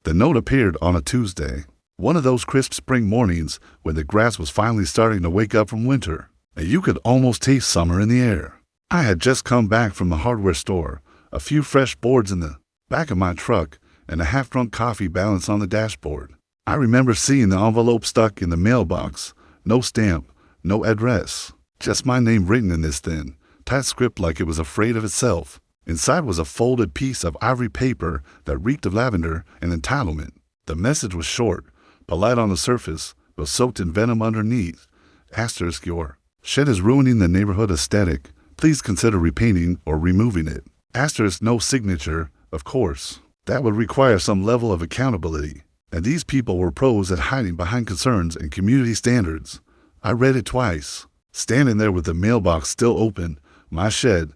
The note appeared on a Tuesday, one of those crisp spring mornings when the grass was finally starting to wake up from winter, and you could almost taste summer in the air. I had just come back from the hardware store, a few fresh boards in the back of my truck, and a half-drunk coffee balanced on the dashboard. I remember seeing the envelope stuck in the mailbox, no stamp, no address, just my name written in this thin, tight script like it was afraid of itself. Inside was a folded piece of ivory paper that reeked of lavender and entitlement. The message was short, polite on the surface, but soaked in venom underneath. Asterisk, your shed is ruining the neighborhood aesthetic. Please consider repainting or removing it. Asterisk, no signature, of course. That would require some level of accountability, and these people were pros at hiding behind concerns and community standards. I read it twice, standing there with the mailbox still open, my shed.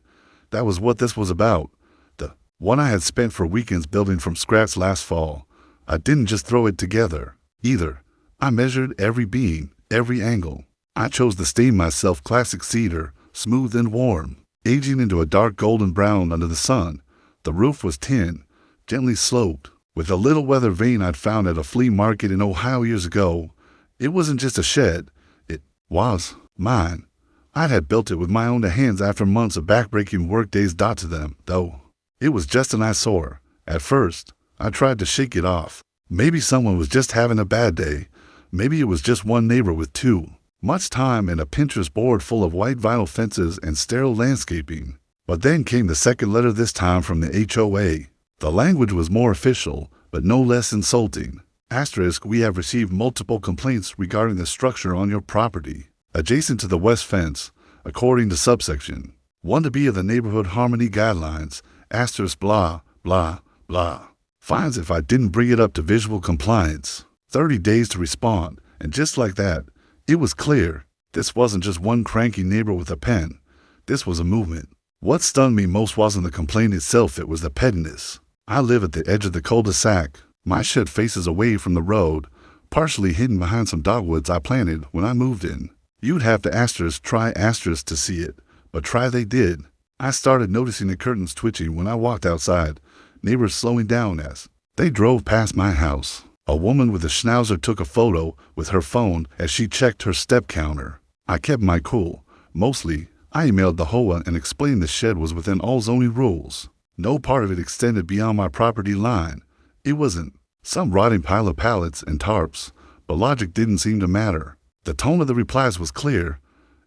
That was what this was about. The one I had spent for weekends building from scratch last fall. I didn't just throw it together, either. I measured every beam, every angle. I chose to stain myself classic cedar, smooth and warm, aging into a dark golden brown under the sun. The roof was tin, gently sloped, with a little weather vane I'd found at a flea market in Ohio years ago. It wasn't just a shed. It was mine. I had built it with my own hands after months of backbreaking workdays to them, though. It was just an eyesore. At first, I tried to shake it off. Maybe someone was just having a bad day. Maybe it was just one neighbor with too much time and a Pinterest board full of white vinyl fences and sterile landscaping. But then came the second letter, this time from the HOA. The language was more official, but no less insulting. Asterisk, we have received multiple complaints regarding the structure on your property, adjacent to the west fence, according to subsection 1B of the Neighborhood Harmony Guidelines, asterisk blah, blah, blah. Fines if I didn't bring it up to visual compliance. 30 days to respond, and just like that, it was clear. This wasn't just one cranky neighbor with a pen. This was a movement. What stunned me most wasn't the complaint itself, it was the pettiness. I live at the edge of the cul-de-sac. My shed faces away from the road, partially hidden behind some dogwoods I planted when I moved in. You'd have to try to see it, but try they did. I started noticing the curtains twitching when I walked outside, neighbors slowing down as they drove past my house. A woman with a schnauzer took a photo with her phone as she checked her step counter. I kept my cool. Mostly, I emailed the HOA and explained the shed was within all zoning rules. No part of it extended beyond my property line. It wasn't some rotting pile of pallets and tarps, but logic didn't seem to matter. The tone of the replies was clear.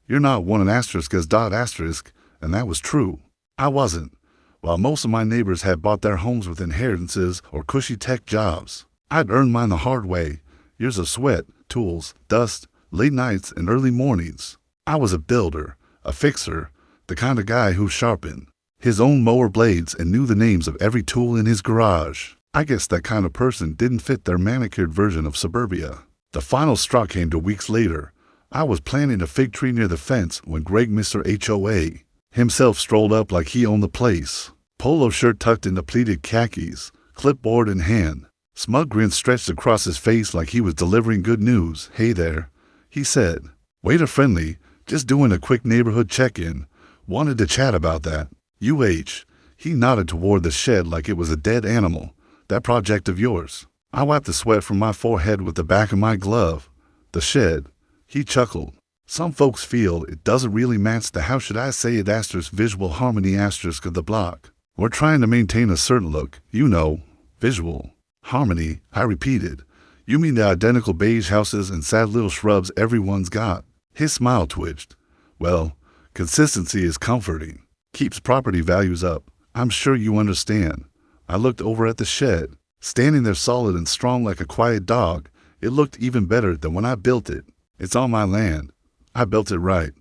You're not one an asterisk as dot asterisk, and that was true. I wasn't. While most of my neighbors had bought their homes with inheritances or cushy tech jobs, I'd earned mine the hard way. Years of sweat, tools, dust, late nights, and early mornings. I was a builder, a fixer, the kind of guy who sharpened his own mower blades and knew the names of every tool in his garage. I guess that kind of person didn't fit their manicured version of suburbia. The final straw came 2 weeks later. I was planting a fig tree near the fence when Greg, Mr. HOA, himself strolled up like he owned the place. Polo shirt tucked into pleated khakis, clipboard in hand. Smug grin stretched across his face like he was delivering good news. Hey there, he said. Waiter friendly, just doing a quick neighborhood check-in. Wanted to chat about that. He nodded toward the shed like it was a dead animal. That project of yours. I wiped the sweat from my forehead with the back of my glove. The shed. He chuckled. Some folks feel it doesn't really match the how should I say it asterisk visual harmony asterisk of the block. We're trying to maintain a certain look, you know, visual. Harmony, I repeated. You mean the identical beige houses and sad little shrubs everyone's got? His smile twitched. Well, consistency is comforting. Keeps property values up. I'm sure you understand. I looked over at the shed. Standing there solid and strong like a quiet dog, it looked even better than when I built it. It's on my land. I built it right.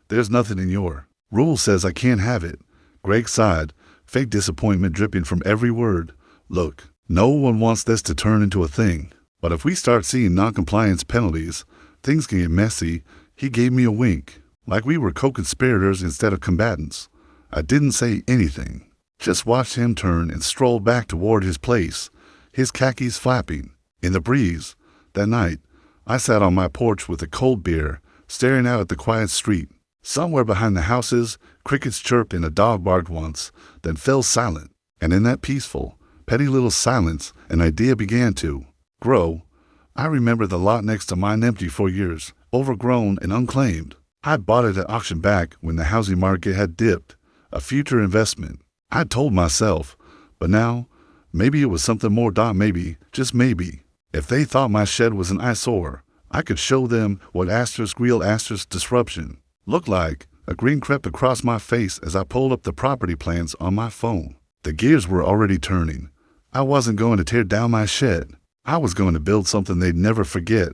There's nothing in your rule says I can't have it. Greg sighed, fake disappointment dripping from every word. Look, no one wants this to turn into a thing. But if we start seeing noncompliance penalties, things can get messy. He gave me a wink, like we were co-conspirators instead of combatants. I didn't say anything. Just watched him turn and stroll back toward his place, his khakis flapping. In the breeze, that night, I sat on my porch with a cold beer, staring out at the quiet street. Somewhere behind the houses, crickets chirped and a dog barked once, then fell silent. And in that peaceful, petty little silence, an idea began to grow. I remember the lot next to mine empty for years, overgrown and unclaimed. I bought it at auction back when the housing market had dipped, a future investment. I told myself, but now, maybe it was something more. Maybe, just maybe. If they thought my shed was an eyesore, I could show them what real disruption looked like. A grin crept across my face as I pulled up the property plans on my phone. The gears were already turning. I wasn't going to tear down my shed. I was going to build something they'd never forget.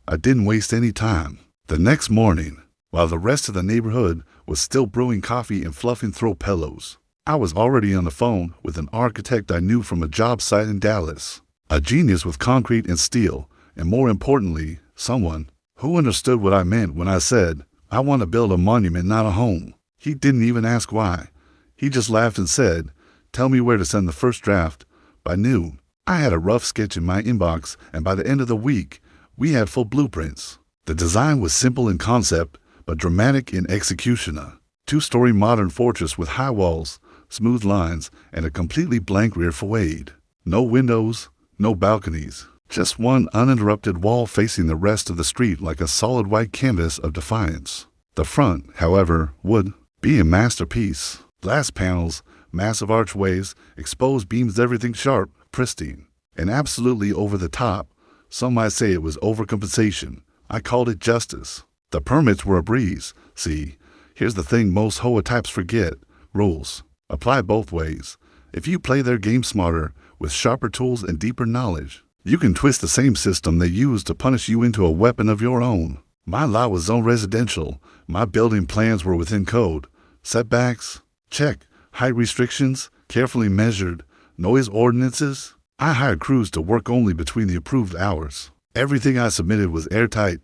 I didn't waste any time. The next morning, while the rest of the neighborhood was still brewing coffee and fluffing throw pillows, I was already on the phone with an architect I knew from a job site in Dallas. A genius with concrete and steel, and more importantly, someone who understood what I meant when I said, I want to build a monument, not a home. He didn't even ask why. He just laughed and said, tell me where to send the first draft. By noon, I had a rough sketch in my inbox, and by the end of the week, we had full blueprints. The design was simple in concept, but dramatic in execution. A two-story modern fortress with high walls, smooth lines, and a completely blank rear facade. No windows, no balconies. Just one uninterrupted wall facing the rest of the street like a solid white canvas of defiance. The front, however, would be a masterpiece. Glass panels, massive archways, exposed beams, everything sharp, pristine, and absolutely over the top. Some might say it was overcompensation. I called it justice. The permits were a breeze. See, here's the thing most HOA types forget. Rules apply both ways. If you play their game smarter, with sharper tools and deeper knowledge, you can twist the same system they use to punish you into a weapon of your own. My lot was zone residential. My building plans were within code. Setbacks? Check. Height restrictions? Carefully measured. Noise ordinances? I hired crews to work only between the approved hours. Everything I submitted was airtight,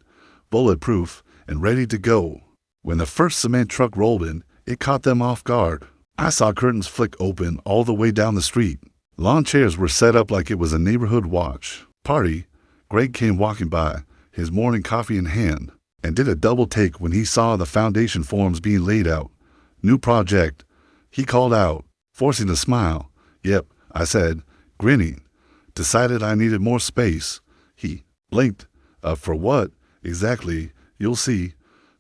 bulletproof, and ready to go. When the first cement truck rolled in, it caught them off guard. I saw curtains flick open all the way down the street. Lawn chairs were set up like it was a neighborhood watch party. Greg came walking by, his morning coffee in hand, and did a double take when he saw the foundation forms being laid out. New project, he called out, forcing a smile. Yep, I said, grinning. Decided I needed more space. He blinked. For what? Exactly, you'll see.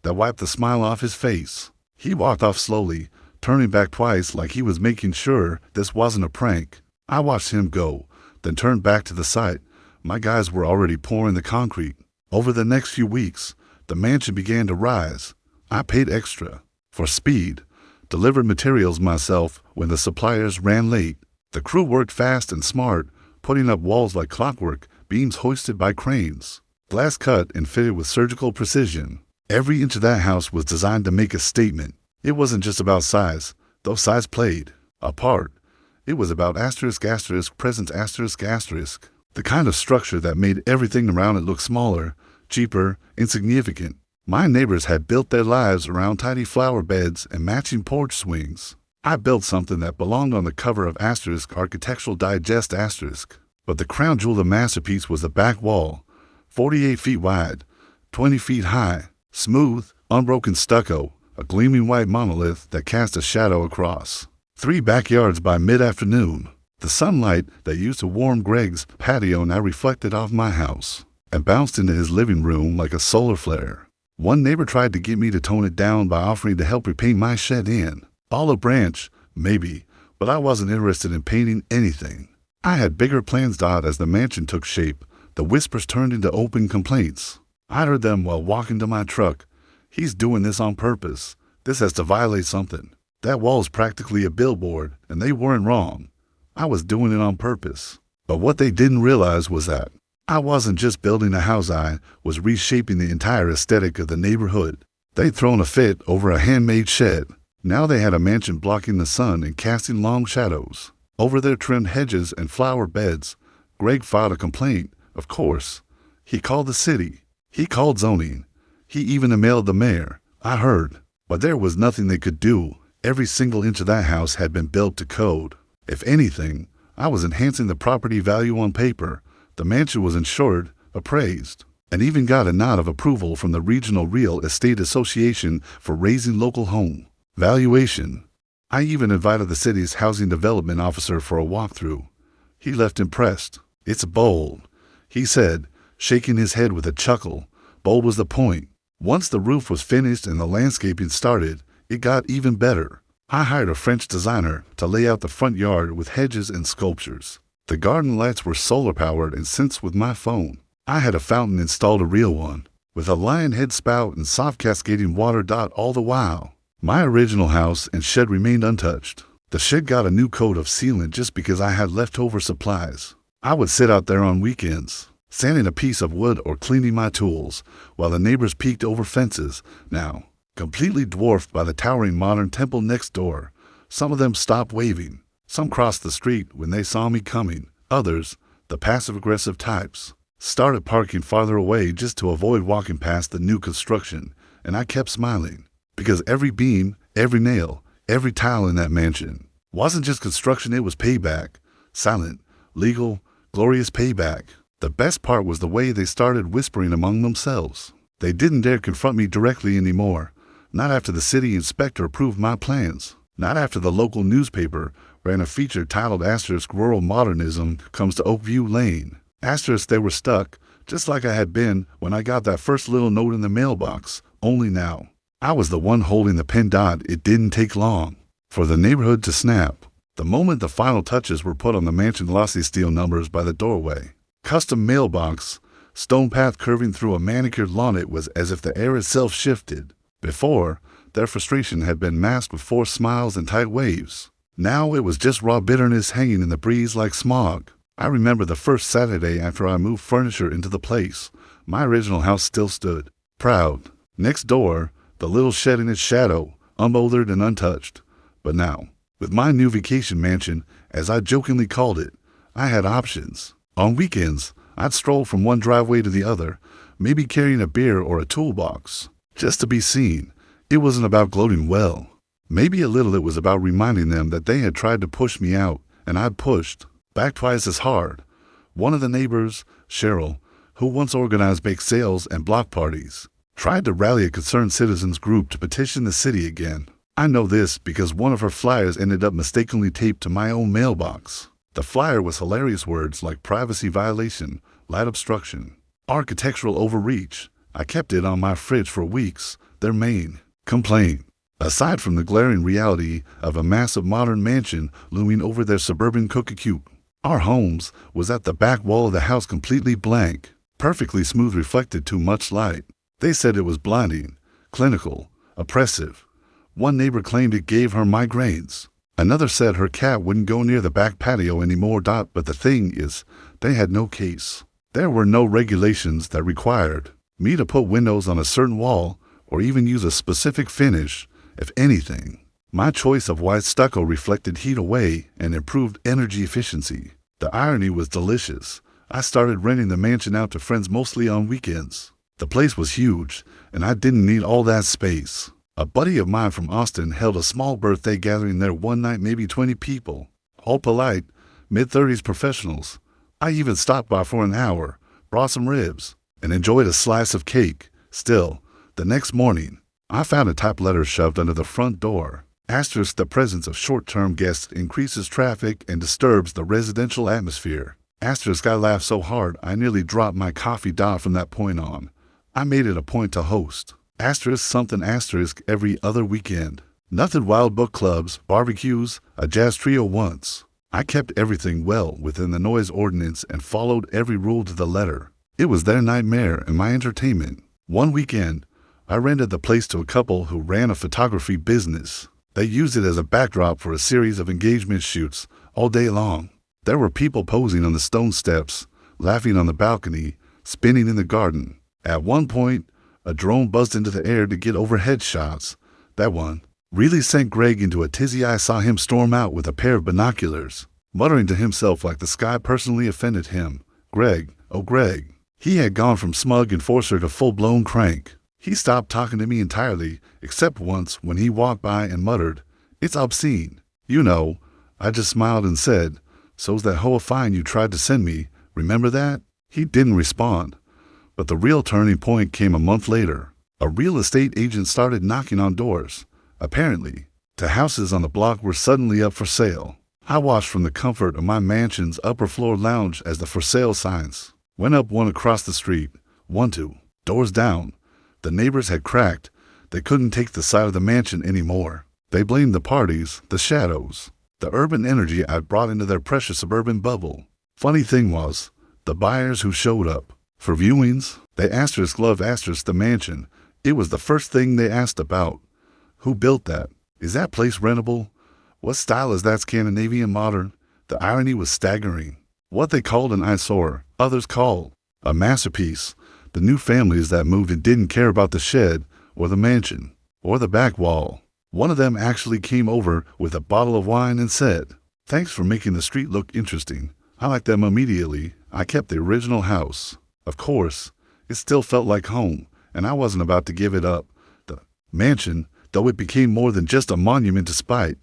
That wiped the smile off his face. He walked off slowly, turning back twice like he was making sure this wasn't a prank. I watched him go, then turned back to the site. My guys were already pouring the concrete. Over the next few weeks, the mansion began to rise. I paid extra for speed, delivered materials myself when the suppliers ran late. The crew worked fast and smart, putting up walls like clockwork, beams hoisted by cranes, glass cut and fitted with surgical precision. Every inch of that house was designed to make a statement. It wasn't just about size, though size played a part. It was about presence, the kind of structure that made everything around it look smaller, cheaper, insignificant. My neighbors had built their lives around tidy flower beds and matching porch swings. I built something that belonged on the cover of Architectural Digest *, but the crown jewel of the masterpiece was the back wall, 48 feet wide, 20 feet high, smooth, unbroken stucco, a gleaming white monolith that cast a shadow across 3 backyards. By mid-afternoon, the sunlight that used to warm Greg's patio now reflected off my house and bounced into his living room like a solar flare. One neighbor tried to get me to tone it down by offering to help repaint my shed in olive branch, maybe, but I wasn't interested in painting anything. I had bigger plans. As the mansion took shape, the whispers turned into open complaints. I heard them while walking to my truck. He's doing this on purpose. This has to violate something. That wall's practically a billboard, and they weren't wrong. I was doing it on purpose. But what they didn't realize was that I wasn't just building a house, I was reshaping the entire aesthetic of the neighborhood. They'd thrown a fit over a handmade shed. Now they had a mansion blocking the sun and casting long shadows over their trimmed hedges and flower beds. Greg filed a complaint, of course. He called the city. He called zoning. He even emailed the mayor. I heard. But there was nothing they could do. Every single inch of that house had been built to code. If anything, I was enhancing the property value on paper. The mansion was insured, appraised, and even got a nod of approval from the Regional Real Estate Association for raising local home valuation. I even invited the city's housing development officer for a walkthrough. He left impressed. It's bold, he said, shaking his head with a chuckle. Bold was the point. Once the roof was finished and the landscaping started, it got even better. I hired a French designer to lay out the front yard with hedges and sculptures. The garden lights were solar-powered and synced with my phone. I had a fountain installed, a real one, with a lion head spout and soft cascading water. All the while, my original house and shed remained untouched. The shed got a new coat of sealant just because I had leftover supplies. I would sit out there on weekends, sanding a piece of wood or cleaning my tools, while the neighbors peeked over fences, now completely dwarfed by the towering modern temple next door. Some of them stopped waving. Some crossed the street when they saw me coming. Others, the passive-aggressive types, started parking farther away just to avoid walking past the new construction, and I kept smiling, because every beam, every nail, every tile in that mansion wasn't just construction, it was payback. Silent, legal, glorious payback. The best part was the way they started whispering among themselves. They didn't dare confront me directly anymore. Not after the city inspector approved my plans. Not after the local newspaper ran a feature titled "Rural Modernism Comes to Oakview Lane." They were stuck, just like I had been when I got that first little note in the mailbox. Only now, I was the one holding the pen. It didn't take long for the neighborhood to snap. The moment the final touches were put on the mansion, glossy steel numbers by the doorway, custom mailbox, stone path curving through a manicured lawn, it was as if the air itself shifted. Before, their frustration had been masked with forced smiles and tight waves. Now it was just raw bitterness hanging in the breeze like smog. I remember the first Saturday after I moved furniture into the place. My original house still stood, proud. Next door, the little shed in its shadow, unmolded and untouched. But now, with my new vacation mansion, as I jokingly called it, I had options. On weekends, I'd stroll from one driveway to the other, maybe carrying a beer or a toolbox, just to be seen. It wasn't about gloating. Well, maybe a little. It was about reminding them that they had tried to push me out, and I'd pushed back twice as hard. One of the neighbors, Cheryl, who once organized bake sales and block parties, tried to rally a concerned citizens group to petition the city again. I know this because one of her flyers ended up mistakenly taped to my own mailbox. The flyer was hilarious words like privacy violation, light obstruction, architectural overreach. I kept it on my fridge for weeks, their main complaint. Aside from the glaring reality of a massive modern mansion looming over their suburban cookie, our homes was at the back wall of the house, completely blank, perfectly smooth, reflected too much light. They said it was blinding, clinical, oppressive. One neighbor claimed it gave her migraines. Another said her cat wouldn't go near the back patio anymore. But the thing is, they had no case. There were no regulations that required me to put windows on a certain wall or even use a specific finish. If anything, my choice of white stucco reflected heat away and improved energy efficiency. The irony was delicious. I started renting the mansion out to friends mostly on weekends. The place was huge, and I didn't need all that space. A buddy of mine from Austin held a small birthday gathering there one night, maybe 20 people, all polite, mid-30s professionals. I even stopped by for an hour, brought some ribs, and enjoyed a slice of cake. Still, the next morning, I found a typed letter shoved under the front door. Asterisk, the presence of short-term guests increases traffic and disturbs the residential atmosphere. Asterisk, I laughed so hard I nearly dropped my coffee. From that point on, I made it a point to host asterisk something asterisk every other weekend. Nothing wild, book clubs, barbecues, a jazz trio once. I kept everything well within the noise ordinance and followed every rule to the letter. It was their nightmare and my entertainment. One weekend, I rented the place to a couple who ran a photography business. They used it as a backdrop for a series of engagement shoots all day long. There were people posing on the stone steps, laughing on the balcony, spinning in the garden. At one point, a drone buzzed into the air to get overhead shots. That one really sent Greg into a tizzy. I saw him storm out with a pair of binoculars, muttering to himself like the sky personally offended him. Greg, oh Greg. He had gone from smug enforcer to full-blown crank. He stopped talking to me entirely, except once when he walked by and muttered, "It's obscene." You know, I just smiled and said, "So's that hoe of fine you tried to send me. Remember that?" He didn't respond. But the real turning point came a month later. A real estate agent started knocking on doors. Apparently, the houses on the block were suddenly up for sale. I watched from the comfort of my mansion's upper floor lounge as the for sale signs went up one across the street, 1-2, doors down. The neighbors had cracked. They couldn't take the sight of the mansion anymore. They blamed the parties, the shadows, the urban energy I'd brought into their precious suburban bubble. Funny thing was, the buyers who showed up for viewings, they loved the mansion. It was the first thing they asked about. Who built that? Is that place rentable? What style is that, Scandinavian modern? The irony was staggering. What they called an eyesore, others called a masterpiece. The new families that moved in didn't care about the shed or the mansion or the back wall. One of them actually came over with a bottle of wine and said, "Thanks for making the street look interesting." I liked them immediately. I kept the original house. Of course, it still felt like home, and I wasn't about to give it up. The mansion, though it became more than just a monument to spite,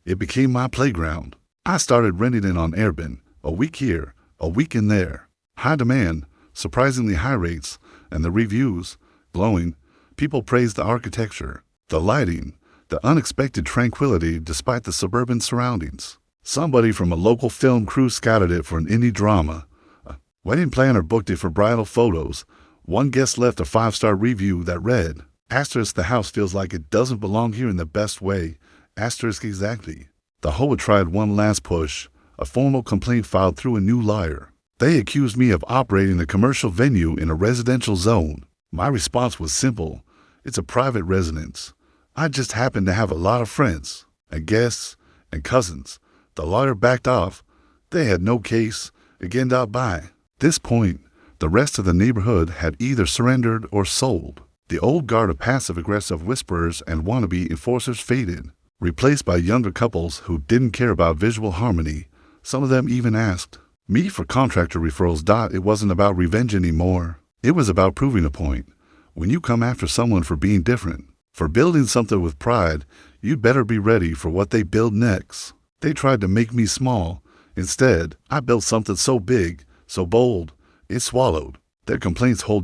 it became my playground. I started renting it on Airbnb, a week here, a week in there. High demand, surprisingly high rates, and the reviews, glowing. People praised the architecture, the lighting, the unexpected tranquility despite the suburban surroundings. Somebody from a local film crew scouted it for an indie drama. A wedding planner booked it for bridal photos. One guest left a 5-star review that read, "Asterisk, the house feels like it doesn't belong here in the best way." Asterisk exactly. The Hoa tried one last push, a formal complaint filed through a new lawyer. They accused me of operating a commercial venue in a residential zone. My response was simple. It's a private residence. I just happen to have a lot of friends, and guests, and cousins. The lawyer backed off. They had no case. Again, by this point, the rest of the neighborhood had either surrendered or sold. The old guard of passive-aggressive whisperers and wannabe enforcers faded, replaced by younger couples who didn't care about visual harmony. Some of them even asked me for contractor referrals. It wasn't about revenge anymore. It was about proving a point. When you come after someone for being different, for building something with pride, you'd better be ready for what they build next. They tried to make me small. Instead, I built something so big, so bold, it swallowed their complaints whole.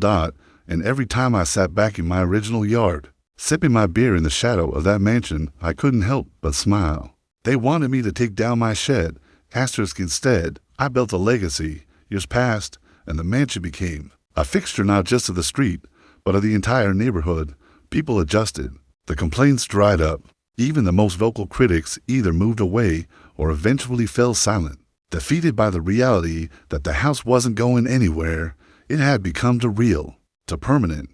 And every time I sat back in my original yard, sipping my beer in the shadow of that mansion, I couldn't help but smile. They wanted me to take down my shed. Asterisk instead, I built a legacy. Years passed, and the mansion became a fixture not just of the street, but of the entire neighborhood. People adjusted. The complaints dried up. Even the most vocal critics either moved away or eventually fell silent, defeated by the reality that the house wasn't going anywhere. It had become too real, too permanent,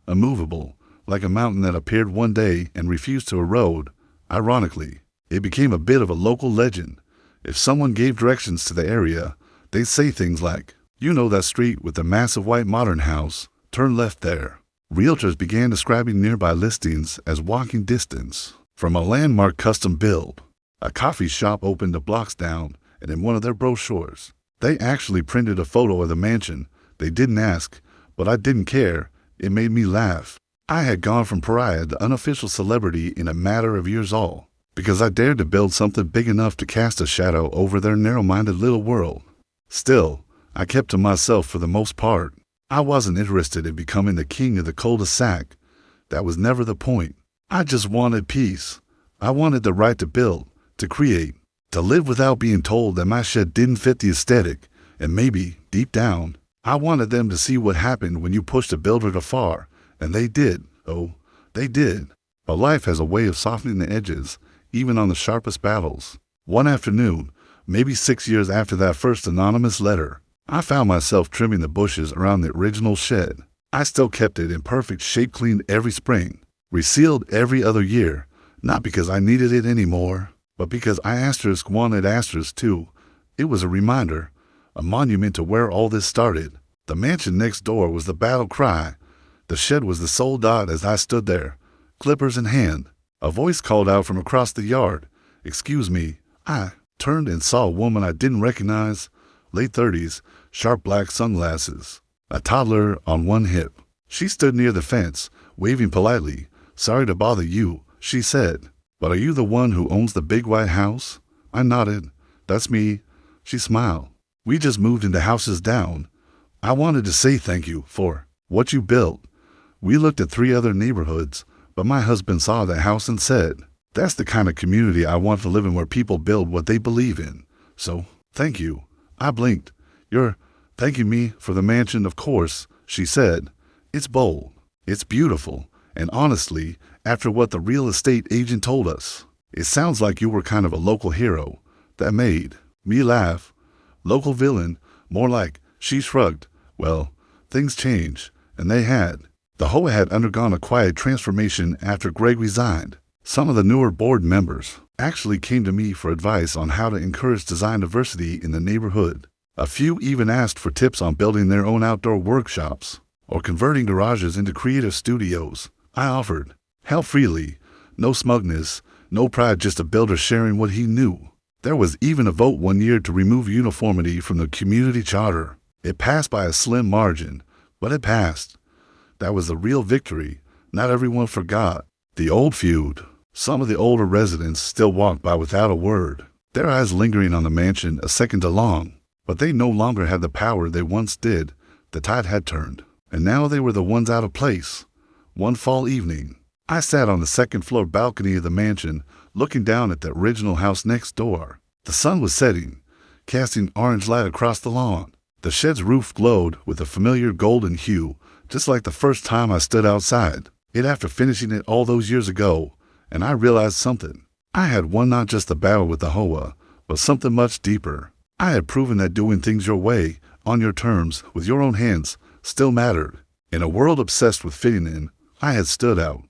immovable, like a mountain that appeared one day and refused to erode. Ironically, it became a bit of a local legend. If someone gave directions to the area, they'd say things like, "You know that street with the massive white modern house? Turn left there." Realtors began describing nearby listings as walking distance from a landmark custom build. A coffee shop opened the blocks down, and in one of their brochures, they actually printed a photo of the mansion. They didn't ask, but I didn't care. It made me laugh. I had gone from pariah to unofficial celebrity in a matter of years, all because I dared to build something big enough to cast a shadow over their narrow-minded little world. Still, I kept to myself for the most part. I wasn't interested in becoming the king of the cul-de-sac. That was never the point. I just wanted peace. I wanted the right to build, to create, to live without being told that my shed didn't fit the aesthetic, and maybe, deep down, I wanted them to see what happened when you pushed a builder too far, and they did. Oh, they did. But life has a way of softening the edges, even on the sharpest battles. One afternoon, maybe 6 years after that first anonymous letter, I found myself trimming the bushes around the original shed. I still kept it in perfect shape, cleaned every spring, resealed every other year, not because I needed it anymore, but because I wanted asterisk too. It was a reminder, a monument to where all this started. The mansion next door was the battle cry. The shed was the sole. As I stood there, clippers in hand, a voice called out from across the yard, "Excuse me." I turned and saw a woman I didn't recognize, late 30s, sharp black sunglasses, a toddler on one hip. She stood near the fence, waving politely. "Sorry to bother you," she said, "but are you the one who owns the big white house?" I nodded. "That's me." She smiled. "We just moved into houses down. I wanted to say thank you for what you built. We looked at 3 other neighborhoods, but my husband saw the house and said, That's the kind of community I want to live in, where people build what they believe in. So, thank you. I blinked. You're thanking me for the mansion, of course, she said. It's bold. It's beautiful. And honestly, after what the real estate agent told us, it sounds like you were kind of a local hero. That made me laugh. Local villain, more like. She shrugged. Well, things change, and they had. The Hoa had undergone a quiet transformation after Greg resigned. Some of the newer board members actually came to me for advice on how to encourage design diversity in the neighborhood. A few even asked for tips on building their own outdoor workshops or converting garages into creative studios. I offered help freely, no smugness, no pride, just a builder sharing what he knew. There was even a vote one year to remove uniformity from the community charter. It passed by a slim margin, but it passed. That was the real victory. Not everyone forgot the old feud. Some of the older residents still walked by without a word, their eyes lingering on the mansion a second along. But they no longer had the power they once did. The tide had turned, and now they were the ones out of place. One fall evening, I sat on the second-floor balcony of the mansion, looking down at the original house next door. The sun was setting, casting orange light across the lawn. The shed's roof glowed with a familiar golden hue, just like the first time I stood outside it after finishing it all those years ago, and I realized something. I had won not just the battle with the Hoa, but something much deeper. I had proven that doing things your way, on your terms, with your own hands, still mattered. In a world obsessed with fitting in, I had stood out.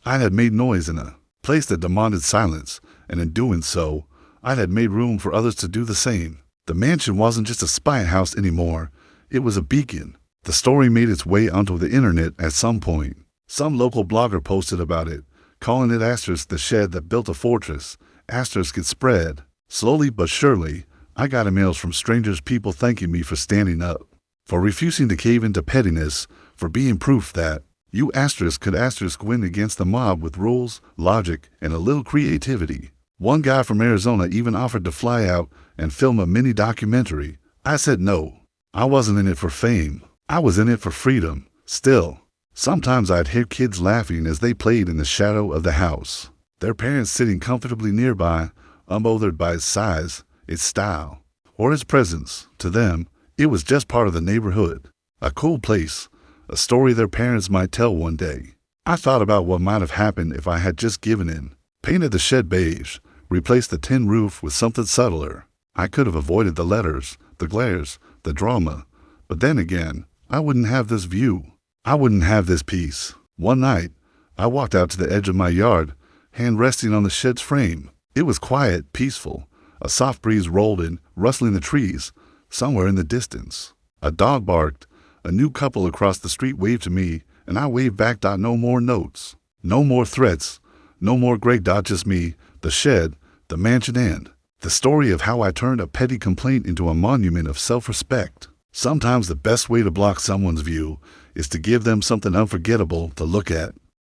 I had made noise in a place that demanded silence, and in doing so, I had made room for others to do the same. The mansion wasn't just a spy house anymore. It was a beacon. The story made its way onto the internet at some point. Some local blogger posted about it, calling it * the shed that built a fortress. * it spread. Slowly but surely, I got emails from strangers, people thanking me for standing up, for refusing to cave into pettiness, for being proof that you * could * win against the mob with rules, logic, and a little creativity. One guy from Arizona even offered to fly out and film a mini documentary. I said no. I wasn't in it for fame. I was in it for freedom. Still, sometimes I'd hear kids laughing as they played in the shadow of the house, their parents sitting comfortably nearby, unbothered by its size, its style, or its presence. To them, it was just part of the neighborhood, a cool place, a story their parents might tell one day. I thought about what might have happened if I had just given in, painted the shed beige, replaced the tin roof with something subtler. I could have avoided the letters, the glares, the drama. But then again, I wouldn't have this view. I wouldn't have this peace. One night, I walked out to the edge of my yard, hand resting on the shed's frame. It was quiet, peaceful. A soft breeze rolled in, rustling the trees. Somewhere in the distance, a dog barked. A new couple across the street waved to me, and I waved back. No more notes. No more threats. No more Greg. Just me, the shed, the mansion, and the story of how I turned a petty complaint into a monument of self-respect. Sometimes the best way to block someone's view is to give them something unforgettable to look at.